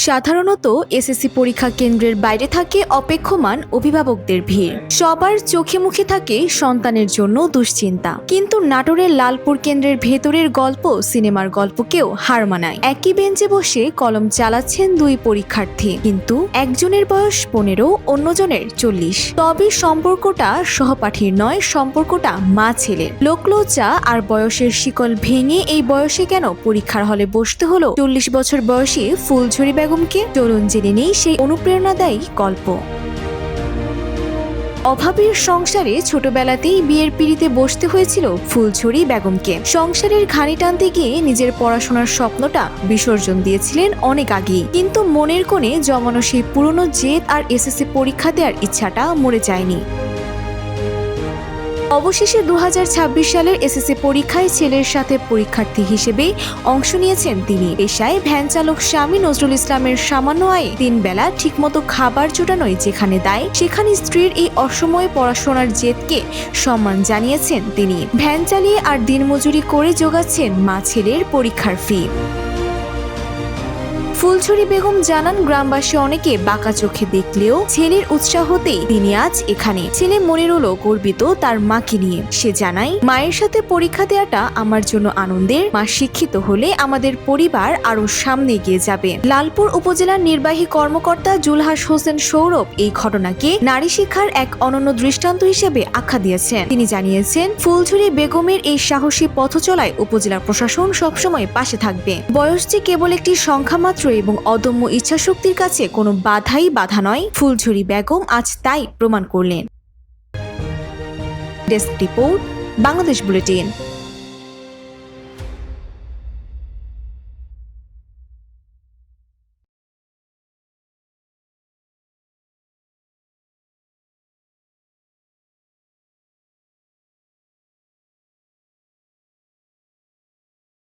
সাধারণত এসএসসি পরীক্ষা কেন্দ্রের বাইরে থাকে অপেক্ষমান অভিভাবকদের ভিড়। সবার চোখে মুখে থাকে সন্তানের জন্য দুশ্চিন্তা। কিন্তু নাটোরের লালপুর কেন্দ্রের ভেতরের গল্প সিনেমার গল্পকেও হার মানায়। একই বেঞ্চে বসে কলম চালাচ্ছেন দুই পরীক্ষার্থী, কিন্তু একজনের বয়স 15, অন্যজনের 40। তবে সম্পর্কটা সহপাঠীর নয়, সম্পর্কটা মা ছেলের। লোকলজ্জা আর বয়সের শিকল ভেঙে এই বয়সে কেন পরীক্ষার হলে বসতে হলো 40 বছর বয়সী ফুলঝুরি বেগমকে? চলুন জেনে নেই সেই অনুপ্রেরণাদায়ী গল্প। অভাবের সংসারে ছোটবেলাতেই বিয়ের পিঁড়িতে বসতে হয়েছিল ফুলঝুরি বেগমকে। সংসারের ঘানি টানতে গিয়ে নিজের পড়াশোনার স্বপ্নটা বিসর্জন দিয়েছিলেন অনেক আগেই, কিন্তু মনের কোণে জমানো সেই পুরনো জেদ আর এসএসসি পরীক্ষা দেওয়ার ইচ্ছাটা মরে যায়নি। অবশেষে 2026 সালের এসএসসি পরীক্ষায় ছেলের সাথে পরীক্ষার্থী হিসেবে অংশ নিয়েছেন তিনি। পেশায় ভ্যান চালক স্বামী নজরুল ইসলামের সামান্য আয়ে 3 বেলা ঠিকমতো খাবার জোটানোই যেখানে দায়, সেখানে স্ত্রীর এই অসময়ে পড়াশোনার জেদকে সম্মান জানিয়েছেন তিনি। ভ্যান চালিয়ে আর দিনমজুরি করে জোগাচ্ছেন মা ছেলের পরীক্ষার ফি। ফুলঝুরি বেগম জানান, গ্রামবাসী অনেকে বাঁকা চোখে দেখলেও ছেলের উৎসাহতেই তিনি আজ এখানে। ছেলে মনিরুলও গর্বিত তার মাকে নিয়ে। সে জানায়, মায়ের সাথে পরীক্ষা দেওয়াটা আমার জন্য আনন্দের। মা শিক্ষিত হলে আমাদের পরিবার আরো সামনে এগিয়ে যাবে। লালপুর উপজেলার নির্বাহী কর্মকর্তা জুলহাস হোসেন সৌরভ এই ঘটনাকে নারী শিক্ষার এক অনন্য দৃষ্টান্ত হিসেবে আখ্যা দিয়েছেন। তিনি জানিয়েছেন, ফুলঝুরি বেগমের এই সাহসী পথ চলায় উপজেলা প্রশাসন সবসময় পাশে থাকবে। বয়স যে কেবল একটি সংখ্যা মাত্র এবং অদম্য ইচ্ছাশক্তির কাছে কোনো বাধাই বাধা নয়, ফুলঝুরি বেগম আজ তাই প্রমাণ করলেন। Desk report, Bangladesh bulletin.